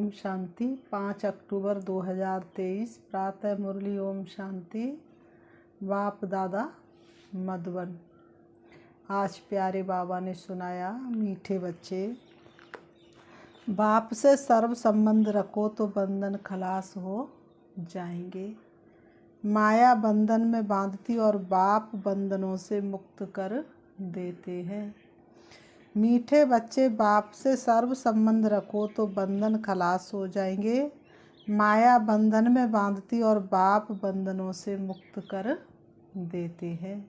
ओम शांति। 5 अक्टूबर 2023 प्रातः मुरली। ओम शांति। बाप दादा मधुबन। आज प्यारे बाबा ने सुनाया, मीठे बच्चे, बाप से सर्व संबंध रखो तो बंधन खलास हो जाएंगे। माया बंधन में बांधती और बाप बंधनों से मुक्त कर देते हैं। मीठे बच्चे, बाप से सर्व संबंध रखो तो बंधन खलास हो जाएंगे। माया बंधन में बांधती और बाप बंधनों से मुक्त कर देते हैं।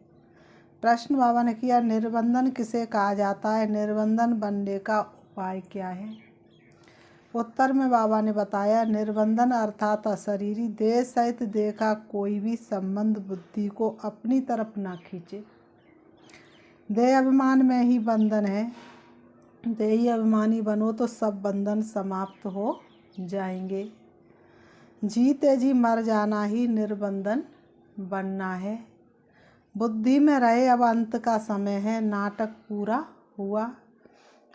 प्रश्न बाबा ने किया, निर्बंधन किसे कहा जाता है? निर्बंधन बनने का उपाय क्या है? उत्तर में बाबा ने बताया, निर्बंधन अर्थात अशरीरी देह सहित देह का कोई भी संबंध बुद्धि को अपनी तरफ ना खींचे। देह अभिमान में ही बंधन है। देही अभिमानी बनो तो सब बंधन समाप्त हो जाएंगे। जीते जी मर जाना ही निर्बंधन बनना है। बुद्धि में रहे, अब अंत का समय है, नाटक पूरा हुआ।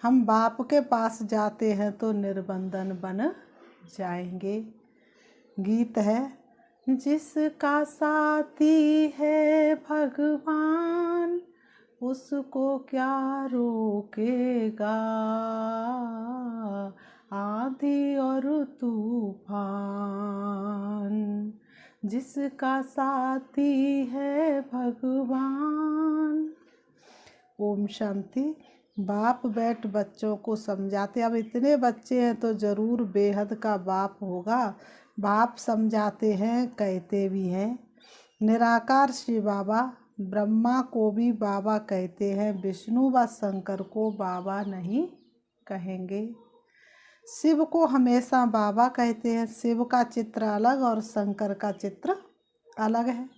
हम बाप के पास जाते हैं तो निर्बंधन बन जाएंगे। गीत है, जिसका साथी है भगवान उसको क्या रोकेगा, आंधी और तूफान। जिसका साथी है भगवान। ओम शांति। बाप बैठ बच्चों को समझाते। अब इतने बच्चे हैं तो ज़रूर बेहद का बाप होगा। बाप समझाते हैं, कहते भी हैं। निराकार श्री बाबा ब्रह्मा को भी बाबा कहते हैं, विष्णु व शंकर को बाबा नहीं कहेंगे। शिव को हमेशा बाबा कहते हैं। शिव का चित्र अलग और शंकर का चित्र अलग है।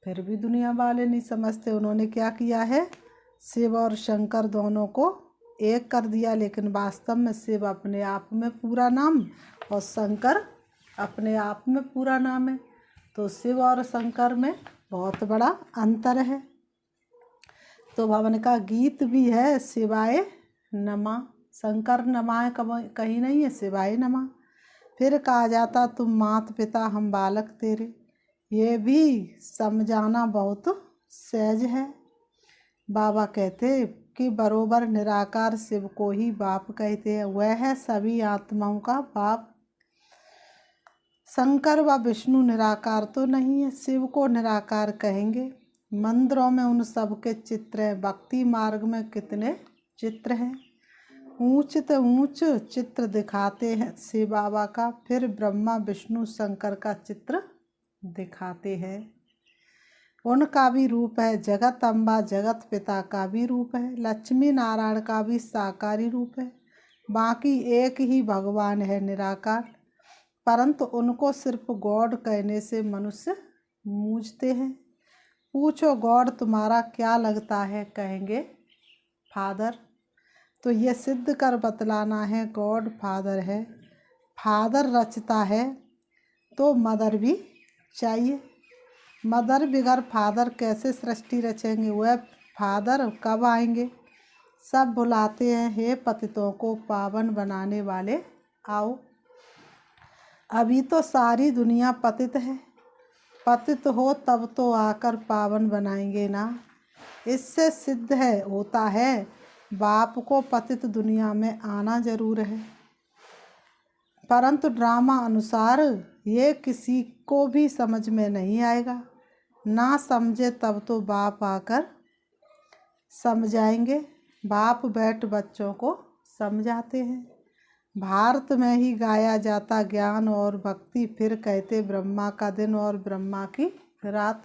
फिर भी दुनिया वाले नहीं समझते। उन्होंने क्या किया है, शिव और शंकर दोनों को एक कर दिया, लेकिन वास्तव में शिव अपने आप में पूरा नाम और शंकर अपने आप में पूरा नाम है। तो शिव और शंकर में बहुत बड़ा अंतर है। तो भवन का गीत भी है, शिवाय नमा। शंकर नमाय कहीं नहीं है, शिवाय नमा। फिर कहा जाता, तुम मात पिता हम बालक तेरे। ये भी समझाना बहुत सहज है। बाबा कहते कि बरोबर निराकार शिव को ही बाप कहते हैं। वह है सभी आत्माओं का बाप। शंकर व विष्णु निराकार तो नहीं है, शिव को निराकार कहेंगे। मंदिरों में उन सब के चित्र हैं। भक्ति मार्ग में कितने चित्र हैं। ऊंच तो ऊंच चित्र दिखाते हैं शिव बाबा का, फिर ब्रह्मा विष्णु शंकर का चित्र दिखाते हैं। उनका भी रूप है। जगत अम्बा जगत पिता का भी रूप है। लक्ष्मी नारायण का भी साकारी रूप है। बाकी एक ही भगवान है, निराकार। परंतु उनको सिर्फ गॉड कहने से मनुष्य मूझते हैं। पूछो गॉड तुम्हारा क्या लगता है, कहेंगे फादर। तो ये सिद्ध कर बतलाना है, गॉड फादर है। फादर रचता है तो मदर भी चाहिए। मदर बिगर फादर कैसे सृष्टि रचेंगे? वह फादर कब आएंगे? सब बुलाते हैं, हे पतितों को पावन बनाने वाले आओ। अभी तो सारी दुनिया पतित है। पतित हो तब तो आकर पावन बनाएंगे ना। इससे सिद्ध है होता है बाप को पतित दुनिया में आना जरूर है। परंतु ड्रामा अनुसार ये किसी को भी समझ में नहीं आएगा। ना समझे तब तो बाप आकर समझाएंगे। बाप बैठ बच्चों को समझाते हैं। भारत में ही गाया जाता ज्ञान और भक्ति, फिर कहते ब्रह्मा का दिन और ब्रह्मा की रात।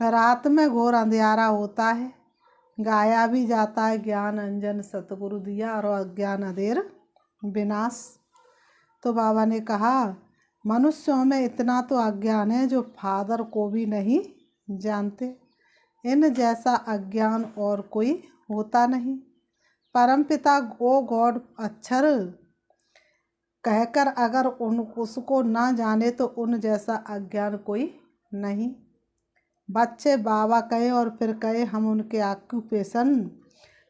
रात में घोर अंधियारा होता है। गाया भी जाता है, ज्ञान अंजन सतगुरु दिया और अज्ञान अधेर विनाश। तो बाबा ने कहा, मनुष्यों में इतना तो अज्ञान है जो फादर को भी नहीं जानते। इन जैसा अज्ञान और कोई होता नहीं। परमपिता ओ गॉड अक्षर कहकर अगर उसको ना जाने तो उन जैसा अज्ञान कोई नहीं। बच्चे बाबा कहे और फिर कहे हम उनके ऑक्यूपेशन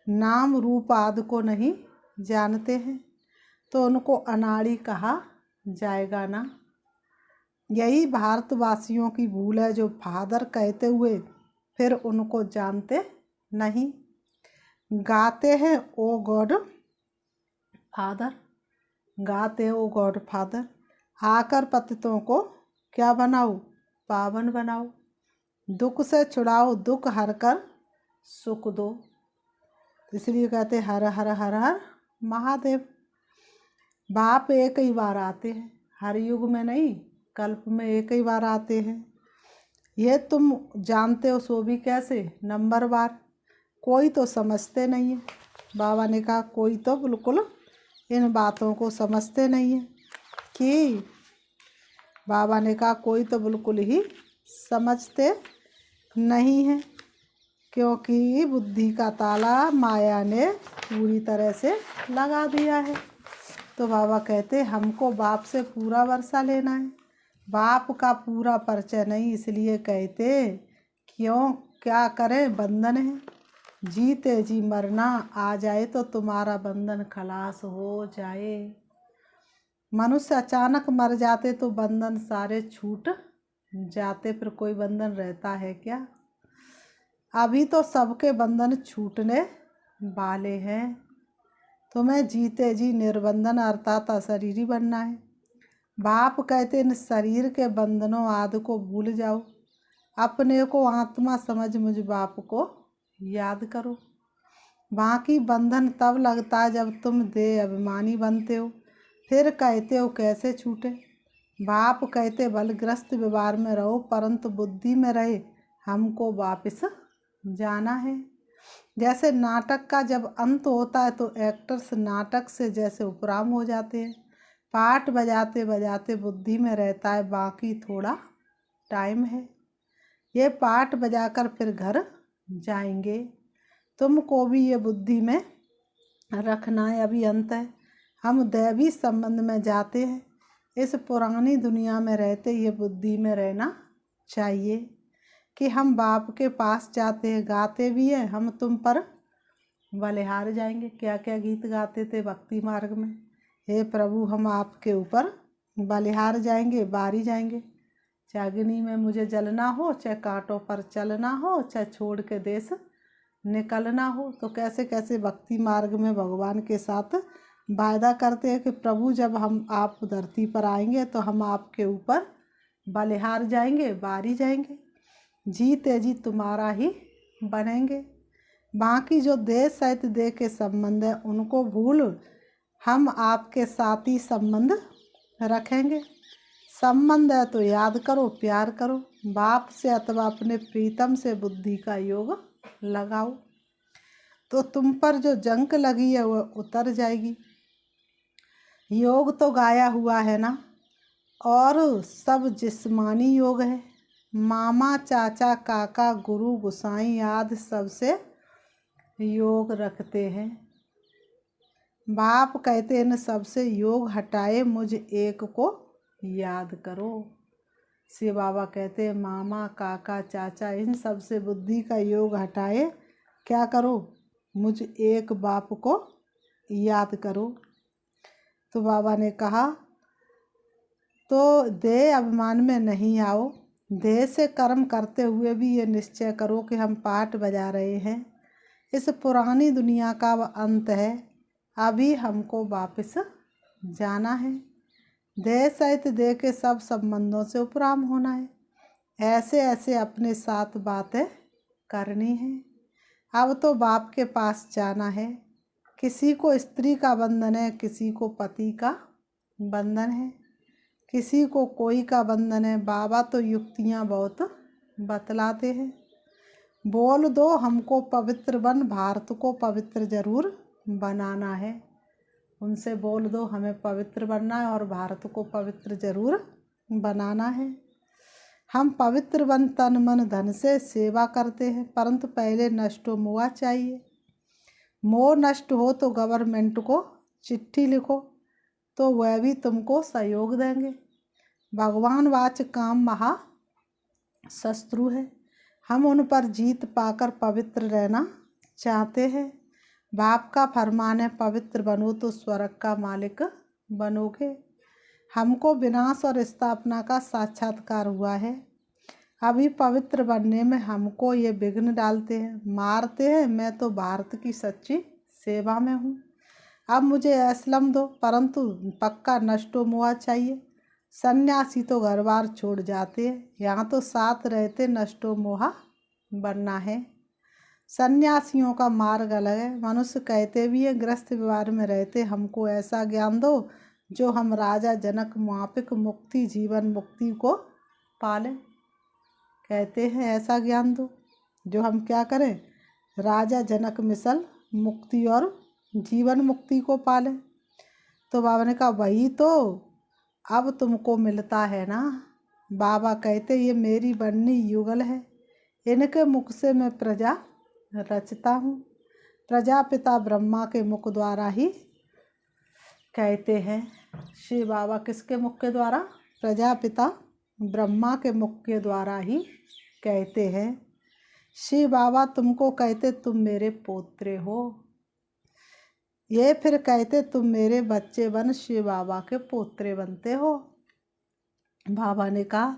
नाम रूप आदि को नहीं जानते हैं। तो उनको अनाड़ी कहा जाएगा ना। यही भारतवासियों की भूल है, जो फादर कहते हुए फिर उनको जानते नहीं। गाते हैं ओ गॉड फादर, गाते हैं ओ गॉड फादर, आकर पतितों को क्या बनाओ, पावन बनाओ। दुख से छुड़ाओ, दुख हर कर सुख दो। इसलिए कहते हर हर हर हर महादेव। बाप एक ही बार आते हैं, हर युग में नहीं, कल्प में एक ही बार आते हैं। ये तुम जानते हो, सो भी कैसे, नंबर बार। कोई तो समझते नहीं है। बाबा ने कहा कोई तो बिल्कुल इन बातों को समझते नहीं है कि बाबा ने कहा कोई तो बिल्कुल ही समझते नहीं है, क्योंकि बुद्धि का ताला माया ने पूरी तरह से लगा दिया है। तो बाबा कहते हमको बाप से पूरा वर्षा लेना है, बाप का पूरा परिचय नहीं, इसलिए कहते क्यों क्या करें, बंधन है। जीते जी मरना आ जाए तो तुम्हारा बंधन खलास हो जाए। मनुष्य अचानक मर जाते तो बंधन सारे छूट जाते, फिर कोई बंधन रहता है क्या। अभी तो सबके बंधन छूटने वाले हैं। तुम्हें जीते जी निर्बंधन अर्थात अशरीरी बनना है। बाप कहते इन शरीर के बंधनों आदि को भूल जाओ, अपने को आत्मा समझ मुझ बाप को याद करो। बाकी बंधन तब लगता है जब तुम देह अभिमानी बनते हो, फिर कहते हो कैसे छूटे। बाप कहते बलग्रस्त व्यवहार में रहो, परंतु बुद्धि में रहे हमको वापस जाना है। जैसे नाटक का जब अंत होता है तो एक्टर्स नाटक से जैसे उपराम हो जाते हैं। पाठ बजाते बजाते बुद्धि में रहता है बाकी थोड़ा टाइम है, ये पाठ बजाकर फिर घर जाएंगे। तुमको भी ये बुद्धि में रखना है, अभी अंत है। हम दैवी संबंध में जाते हैं, इस पुरानी दुनिया में रहते ये बुद्धि में रहना चाहिए कि हम बाप के पास जाते हैं। गाते भी हैं हम तुम पर बलिहार जाएंगे। क्या क्या गीत गाते थे भक्ति मार्ग में, हे प्रभु हम आपके ऊपर बलिहार जाएंगे, बारी जाएंगे। चाहे अग्नि में मुझे जलना हो, चाहे कांटों पर चलना हो, चाहे छोड़ के देश निकलना हो। तो कैसे कैसे भक्ति मार्ग में भगवान के साथ वायदा करते हैं कि प्रभु जब हम आप धरती पर आएंगे तो हम आपके ऊपर बलिहार जाएंगे, बारी जाएंगे, जीते जी तुम्हारा ही बनेंगे। बाकी जो देह सहित देह के संबंध है उनको भूल हम आपके साथ ही संबंध रखेंगे। संबंध है तो याद करो, प्यार करो, बाप से अथवा अपने प्रीतम से बुद्धि का योग लगाओ, तो तुम पर जो जंक लगी है वह उतर जाएगी। योग तो गाया हुआ है ना, और सब जिस्मानी योग है। मामा चाचा काका गुरु गुसाई आदि सबसे योग रखते हैं। बाप कहते इन सबसे योग हटाए मुझ एक को याद करो। शिव बाबा कहते मामा काका चाचा इन सब से बुद्धि का योग हटाए क्या करो, मुझ एक बाप को याद करो। तो बाबा ने कहा तो देह अभिमान में नहीं आओ, देह से कर्म करते हुए भी ये निश्चय करो कि हम पाठ बजा रहे हैं, इस पुरानी दुनिया का वह अंत है, अभी हमको वापस जाना है। देह सहित देह के सब संबंधों से उपराम होना है। ऐसे ऐसे अपने साथ बातें करनी है। अब तो बाप के पास जाना है। किसी को स्त्री का बंधन है, किसी को पति का बंधन है, किसी को कोई का बंधन है। बाबा तो युक्तियाँ बहुत बतलाते हैं। बोल दो हमको पवित्र बन, भारत को पवित्र जरूर बनाना है। उनसे बोल दो हमें पवित्र बनना है और भारत को पवित्र जरूर बनाना है। हम पवित्र बन तन मन धन से सेवा करते हैं, परंतु पहले नष्ट मोह चाहिए। मोह नष्ट हो तो गवर्नमेंट को चिट्ठी लिखो, तो वह भी तुमको सहयोग देंगे। भगवान वाच काम महा शत्रु है, हम उन पर जीत पाकर पवित्र रहना चाहते हैं। बाप का फरमान है पवित्र बनो तो स्वर्ग का मालिक बनोगे। हमको विनाश और स्थापना का साक्षात्कार हुआ है। अभी पवित्र बनने में हमको ये विघ्न डालते हैं, मारते हैं। मैं तो भारत की सच्ची सेवा में हूँ। अब मुझे असलम दो, परंतु पक्का नष्टो मोहा चाहिए। सन्यासी तो घर बार छोड़ जाते हैं, यहाँ तो साथ रहते नष्टो मोहा बनना है। सन्यासियों का मार्ग अलग है। मनुष्य कहते भी हैं ग्रस्त व्यवहार में रहते हमको ऐसा ज्ञान दो जो हम राजा जनक मापिक मुक्ति जीवन मुक्ति को पालें। कहते हैं ऐसा ज्ञान दो जो हम क्या करें, राजा जनक मिसल मुक्ति और जीवन मुक्ति को पालें। तो बाबा ने कहा वही तो अब तुमको मिलता है ना। बाबा कहते ये मेरी बननी युगल है, इनके मुख से मैं प्रजा रचता हूँ। प्रजापिता ब्रह्मा के मुख द्वारा ही कहते हैं। श्री बाबा किसके मुख के द्वारा? प्रजापिता ब्रह्मा के मुख के द्वारा ही कहते हैं। श्री बाबा तुमको कहते तुम मेरे पोत्रे हो, ये फिर कहते तुम मेरे बच्चे बन श्री बाबा के पोत्रे बनते हो। बाबा ने कहा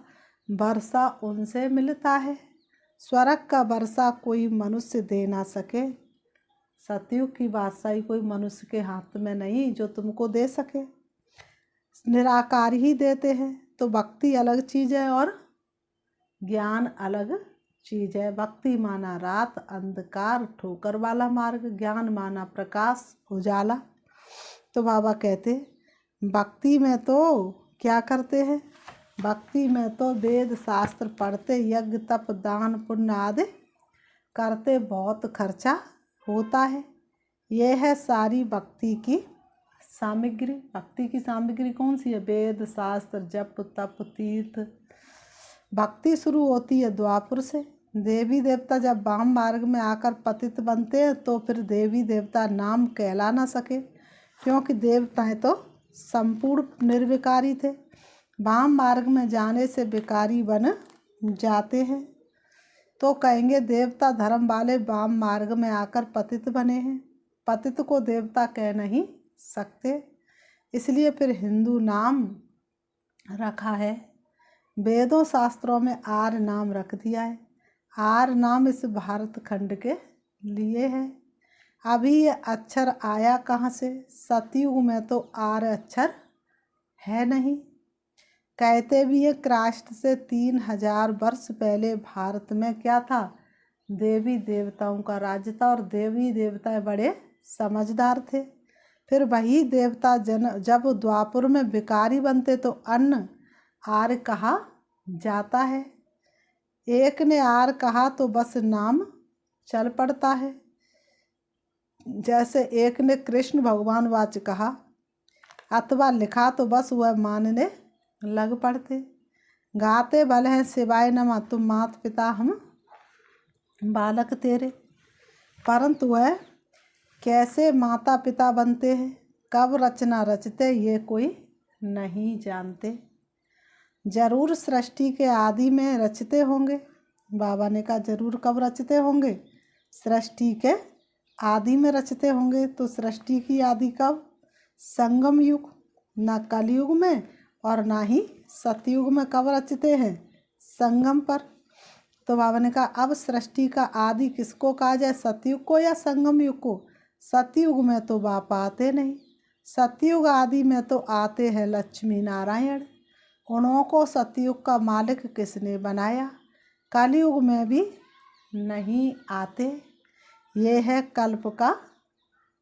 वर्षा उनसे मिलता है, स्वर्ग का वर्षा कोई मनुष्य दे ना सके। सतयुग की बादशाही कोई मनुष्य के हाथ में नहीं जो तुमको दे सके, निराकार ही देते हैं। तो भक्ति अलग चीज़ है और ज्ञान अलग चीज़ है। भक्ति माना रात अंधकार ठोकर वाला मार्ग, ज्ञान माना प्रकाश उजाला। तो बाबा कहते भक्ति में तो क्या करते हैं, भक्ति में तो वेद शास्त्र पढ़ते, यज्ञ तप दान पुण्य आदि करते, बहुत खर्चा होता है। यह है सारी भक्ति की सामग्री। भक्ति की सामग्री कौन सी है? वेद शास्त्र जप तप तीर्थ। भक्ति शुरू होती है द्वापर से। देवी देवता जब वाम मार्ग में आकर पतित बनते हैं तो फिर देवी देवता नाम कहला ना सके, क्योंकि देवताएं तो संपूर्ण निर्विकारी थे। वाम मार्ग में जाने से विकारी बन जाते हैं, तो कहेंगे देवता धर्म वाले वाम मार्ग में आकर पतित बने हैं। पतित को देवता कह नहीं सकते, इसलिए फिर हिंदू नाम रखा है। वेदों शास्त्रों में आर्य नाम रख दिया है। आर्य नाम इस भारत खंड के लिए है। अभी ये अक्षर आया कहाँ से? सतयुग में तो आर्य अक्षर है नहीं। कहते भी है क्राइस्ट से 3000 वर्ष पहले भारत में क्या था? देवी देवताओं का राज्य था और देवी देवता बड़े समझदार थे। फिर वही देवता जब द्वापर में विकारी बनते तो अन्न आर्य कहा जाता है। एक ने आर्य कहा तो बस नाम चल पड़ता है। जैसे एक ने कृष्ण भगवान वाच कहा अथवा लिखा तो बस वह मानने लग पड़ते। गाते भले हैं शिवाय नमः तुम माता पिता हम बालक तेरे, परंतु वह कैसे माता पिता बनते हैं, कब रचना रचते ये कोई नहीं जानते। जरूर सृष्टि के आदि में रचते होंगे। बाबा ने कहा जरूर कब रचते होंगे? सृष्टि के आदि में रचते होंगे। तो सृष्टि की आदि कब? संगम युग, ना कलयुग में और ना ही सतयुग में। कब रचते हैं? संगम पर। तो बाबा ने कहा अब सृष्टि का आदि किसको कहा जाए, सतयुग को या संगम युग को? सतयुग में तो बाप आते नहीं, सतयुग आदि में तो आते हैं लक्ष्मी नारायण। उनको सतयुग का मालिक किसने बनाया? कलयुग में भी नहीं आते। ये है कल्प का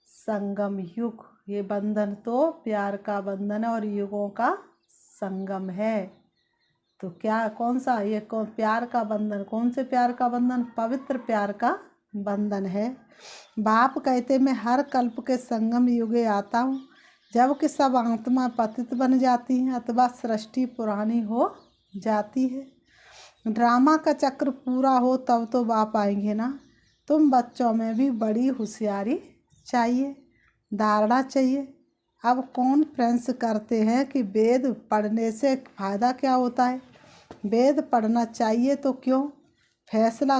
संगम युग। ये बंधन तो प्यार का बंधन है और युगों का संगम है। तो क्या कौन सा ये प्यार का बंधन? कौन से प्यार का बंधन? पवित्र प्यार का बंधन है। बाप कहते मैं हर कल्प के संगम युगे आता हूँ, जबकि सब आत्मा पतित बन जाती हैं अथवा सृष्टि पुरानी हो जाती है। ड्रामा का चक्र पूरा हो तब तो बाप आएंगे ना। तुम बच्चों में भी बड़ी होशियारी चाहिए, धारणा चाहिए। अब कॉन्फ्रेंस करते हैं कि वेद पढ़ने से फ़ायदा क्या होता है। वेद पढ़ना चाहिए तो क्यों? फैसला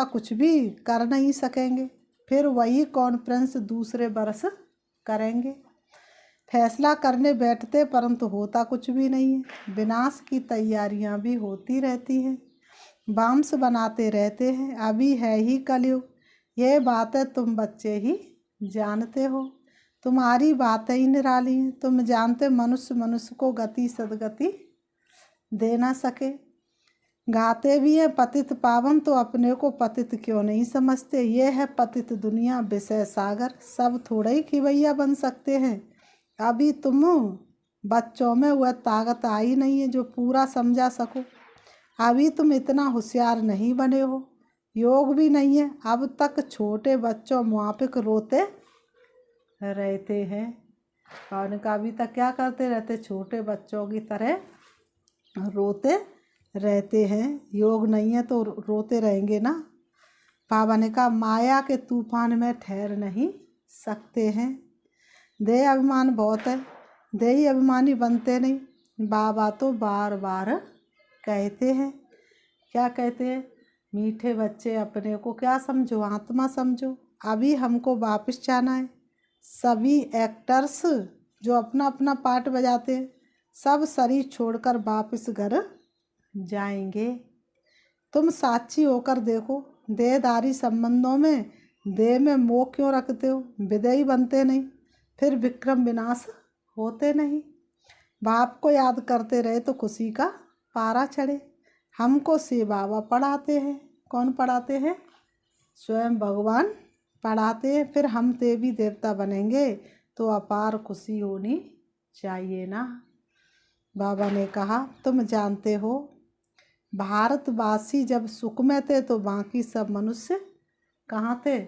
कुछ भी कर नहीं सकेंगे। फिर वही कॉन्फ्रेंस दूसरे वर्ष करेंगे। फैसला करने बैठते परंतु होता कुछ भी नहीं है। विनाश की तैयारियां भी होती रहती हैं, बाम्स बनाते रहते हैं। अभी है ही कलयुग, ये बातें तुम बच्चे ही जानते हो। तुम्हारी बातें ही निराली हैं। तुम जानते मनुष्य मनुष्य को गति सदगति दे ना सके। गाते भी हैं पतित पावन, तो अपने को पतित क्यों नहीं समझते। ये है पतित दुनिया विषय सागर, सब थोड़े ही खिवैया बन सकते हैं। अभी तुम बच्चों में वह ताकत आई नहीं है जो पूरा समझा सको। अभी तुम इतना होशियार नहीं बने हो, योग भी नहीं है। अब तक छोटे बच्चों मुआफिक रोते रहते हैं। और उनका अभी तक क्या करते रहते, छोटे बच्चों की तरह रोते रहते हैं। योग नहीं है तो रोते रहेंगे ना। बाबा ने कहा माया के तूफान में ठहर नहीं सकते हैं। देह अभिमान बहुत है, देही अभिमानी बनते नहीं। बाबा तो बार बार कहते हैं, क्या कहते हैं, मीठे बच्चे अपने को क्या समझो, आत्मा समझो। अभी हमको वापस जाना है। सभी एक्टर्स जो अपना अपना पार्ट बजाते हैं सब शरीर छोड़कर वापस घर जाएंगे। तुम साक्षी होकर देखो, देहधारी संबंधों में देह में मोह क्यों रखते हो। विदेही बनते नहीं, फिर विक्रम विनाश होते नहीं। बाप को याद करते रहे तो खुशी का पारा चढ़े। हमको शिव बाबा पढ़ाते हैं। कौन पढ़ाते हैं, स्वयं भगवान पढ़ाते हैं। फिर हम देवी देवता बनेंगे तो अपार खुशी होनी चाहिए ना। बाबा ने कहा तुम जानते हो भारतवासी जब सुख में थे तो बाकी सब मनुष्य कहाँ थे,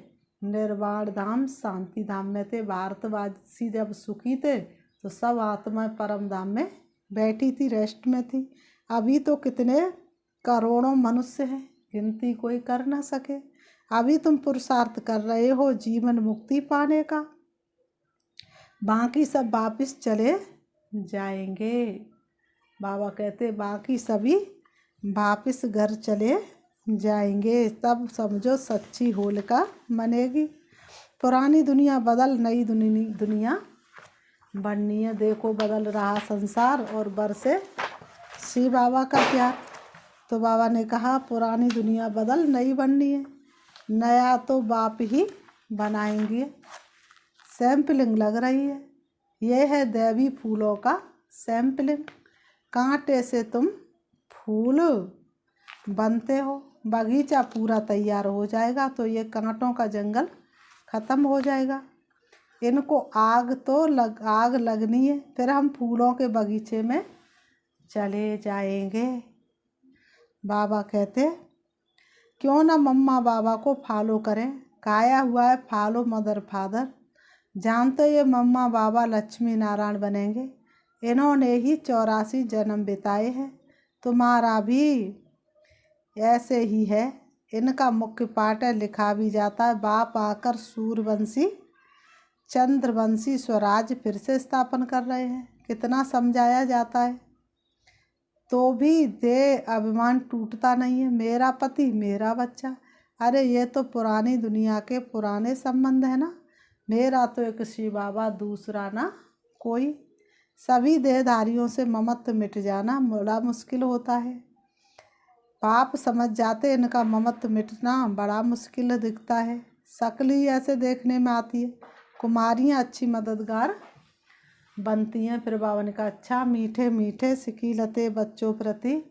निर्वाण धाम शांति धाम में थे। भारतवासी जब सुखी थे तो सब आत्मा परम धाम में बैठी थी, रेस्ट में थी। अभी तो कितने करोड़ों मनुष्य हैं, गिनती कोई कर ना सके। अभी तुम पुरुषार्थ कर रहे हो जीवन मुक्ति पाने का, बाकी सब वापिस चले जाएंगे। बाबा कहते बाकी सभी वापिस घर चले जाएंगे। तब समझो सच्ची होलिका बनेगी। पुरानी दुनिया बदल नई दुनिया बननी है। देखो बदल रहा संसार और बरसे शिव बाबा का प्यार। तो बाबा ने कहा पुरानी दुनिया बदल नई बननी है, नया तो बाप ही बनाएंगे। सैम्पलिंग लग रही है, यह है दैवी फूलों का सैम्पलिंग। कांटे से तुम फूल बनते हो, बगीचा पूरा तैयार हो जाएगा तो ये कांटों का जंगल ख़त्म हो जाएगा। इनको आग लगनी है, फिर हम फूलों के बगीचे में चले जाएंगे। बाबा कहते क्यों ना मम्मा बाबा को फॉलो करें, काया हुआ है फॉलो मदर फादर। जानते ये मम्मा बाबा लक्ष्मी नारायण बनेंगे, इन्होंने ही 84 जन्म बिताए हैं। तुम्हारा भी ऐसे ही है। इनका मुख्य पाठ है, लिखा भी जाता है, बाप आकर सूर्यवंशी चंद्रवंशी स्वराज फिर से स्थापन कर रहे हैं। कितना समझाया जाता है तो भी देह अभिमान टूटता नहीं है। मेरा पति मेरा बच्चा, अरे ये तो पुरानी दुनिया के पुराने संबंध है ना। मेरा तो एक शिव बाबा, दूसरा ना कोई। सभी देहधारियों से ममत्व मिट जाना बड़ा मुश्किल होता है। पाप समझ जाते इनका ममत्व मिटना बड़ा मुश्किल दिखता है। शक्ल ही ऐसे देखने में आती है। कुमारियाँ अच्छी मददगार बनती हैं। फिर बाबा ने कहा अच्छा मीठे मीठे सिकीलते बच्चों प्रति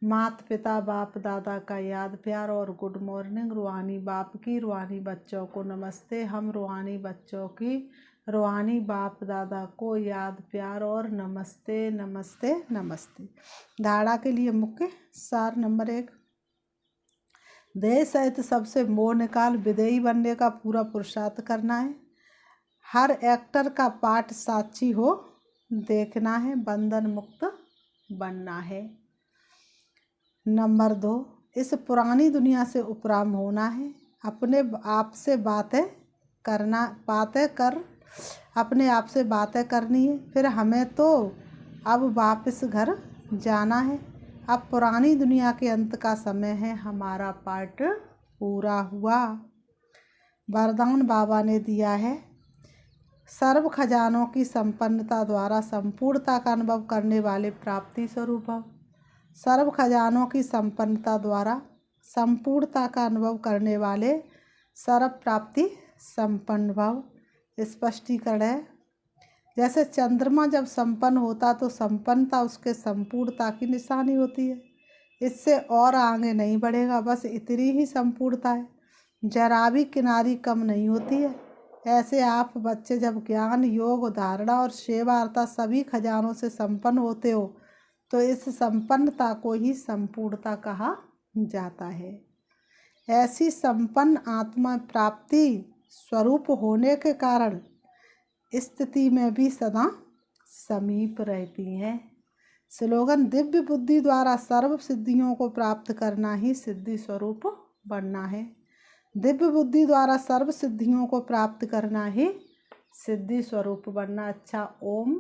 माता पिता बाप दादा का याद प्यार और गुड मॉर्निंग। रूहानी बाप की रूहानी बच्चों को नमस्ते। हम रूहानी बच्चों की रूहानी बाप दादा को याद प्यार और नमस्ते नमस्ते नमस्ते। धारणा के लिए मुख्य सार नंबर 1, देह सहित सबसे मोह निकाल विदेही बनने का पूरा पुरुषार्थ करना है। हर एक्टर का पाठ साक्षी हो देखना है, बंधन मुक्त बनना है। नंबर 2, इस पुरानी दुनिया से उपराम होना है। अपने आप से बातें अपने आप से बातें करनी है। फिर हमें तो अब वापस घर जाना है। अब पुरानी दुनिया के अंत का समय है, हमारा पार्ट पूरा हुआ। वरदान बाबा ने दिया है। सर्व खजानों की संपन्नता द्वारा संपूर्णता का अनुभव करने वाले प्राप्ति स्वरूप भव। सर्व खजानों की संपन्नता द्वारा संपूर्णता का अनुभव करने वाले सर्व प्राप्ति संपन्न भव। स्पष्टीकरण है, जैसे चंद्रमा जब संपन्न होता तो संपन्नता उसके संपूर्णता की निशानी होती है। इससे और आगे नहीं बढ़ेगा, बस इतनी ही संपूर्णता है, जरा भी किनारी कम नहीं होती है। ऐसे आप बच्चे जब ज्ञान, योग, धारणा और सेवा अर्थात सभी खजानों से संपन्न होते हो तो इस संपन्नता को ही संपूर्णता कहा जाता है। ऐसी संपन्न आत्मा प्राप्ति स्वरूप होने के कारण स्थिति में भी सदा समीप रहती हैं। स्लोगन, दिव्य बुद्धि द्वारा सर्व सिद्धियों को प्राप्त करना ही सिद्धि स्वरूप बनना है। दिव्य बुद्धि द्वारा सर्व सिद्धियों को प्राप्त करना ही सिद्धि स्वरूप बनना। अच्छा, ओम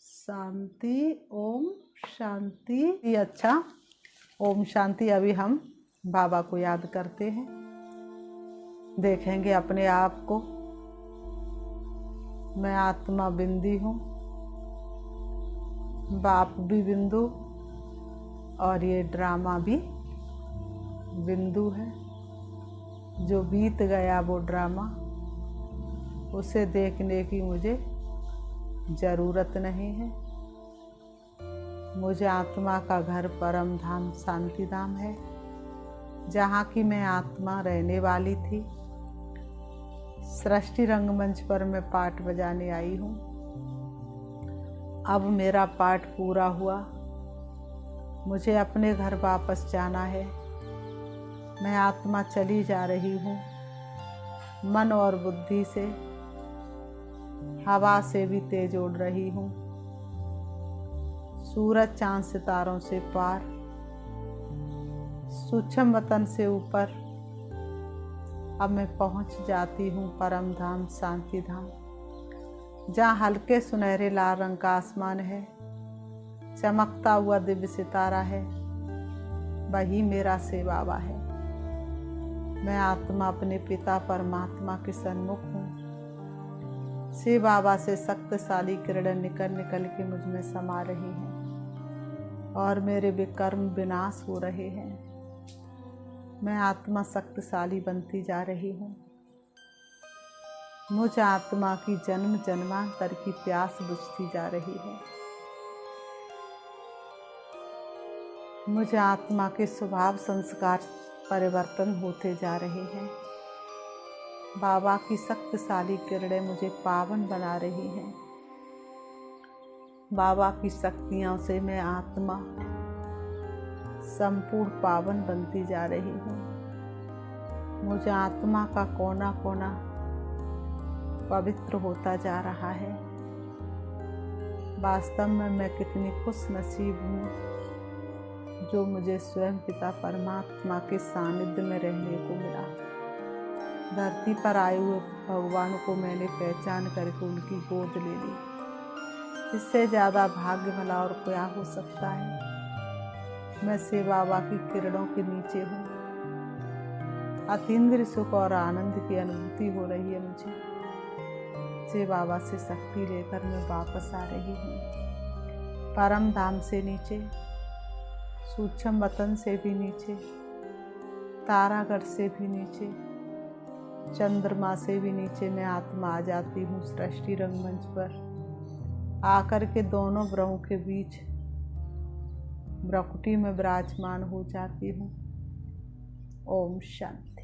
शांति, ओम शांति। अच्छा, ओम शांति। अभी हम बाबा को याद करते हैं, देखेंगे अपने आप को। मैं आत्मा बिंदी हूँ, बाप भी बिंदु और ये ड्रामा भी बिंदु है। जो बीत गया वो ड्रामा, उसे देखने की मुझे ज़रूरत नहीं है। मुझे आत्मा का घर परम धाम शांति धाम है, जहाँ की मैं आत्मा रहने वाली थी। सृष्टि रंगमंच पर मैं पाठ बजाने आई हूँ। अब मेरा पाठ पूरा हुआ, मुझे अपने घर वापस जाना है। मैं आत्मा चली जा रही हूँ, मन और बुद्धि से, हवा से भी तेज उड़ रही हूँ। सूरज चांद सितारों से पार, सूक्ष्म वतन से ऊपर अब मैं पहुँच जाती हूँ परम धाम शांति धाम, जहाँ हल्के सुनहरे लाल रंग का आसमान है, चमकता हुआ दिव्य सितारा है, वही मेरा शिव बाबा है। मैं आत्मा अपने पिता परमात्मा के सन्मुख हूँ। शिव बाबा से शक्तिशाली किरण निकल निकल के मुझ में समा रही हैं और मेरे विकर्म विनाश हो रहे हैं। मैं आत्मा शक्तिशाली बनती जा रही हूँ। मुझ आत्मा की जन्म जन्मांतर की प्यास बुझती जा रही है। मुझ आत्मा के स्वभाव संस्कार परिवर्तन होते जा रहे हैं। बाबा की शक्तिशाली किरणें मुझे पावन बना रही हैं। बाबा की शक्तियों से मैं आत्मा संपूर्ण पावन बनती जा रही हूँ। मुझे आत्मा का कोना कोना पवित्र होता जा रहा है। वास्तव में मैं कितनी खुश नसीब हूँ जो मुझे स्वयं पिता परमात्मा के सानिध्य में रहने को मिला। धरती पर आए हुए भगवान को मैंने पहचान करके उनकी गोद ले ली। इससे ज़्यादा भाग्य भला और क्या हो सकता है। मैं शिव बाबा की किरणों के नीचे हूँ। अतीन्द्रिय सुख और आनंद की अनुभूति हो रही है मुझे। शिव बाबा से शक्ति लेकर मैं वापस आ रही हूँ। परम धाम से नीचे, सूक्ष्म वतन से भी नीचे, तारागढ़ से भी नीचे, चंद्रमा से भी नीचे मैं आत्मा आ जाती हूँ। सृष्टि रंगमंच पर आकर के दोनों ग्रहों के बीच भ्रकुटी में विराजमान हो जाती हूँ। ओम शांति।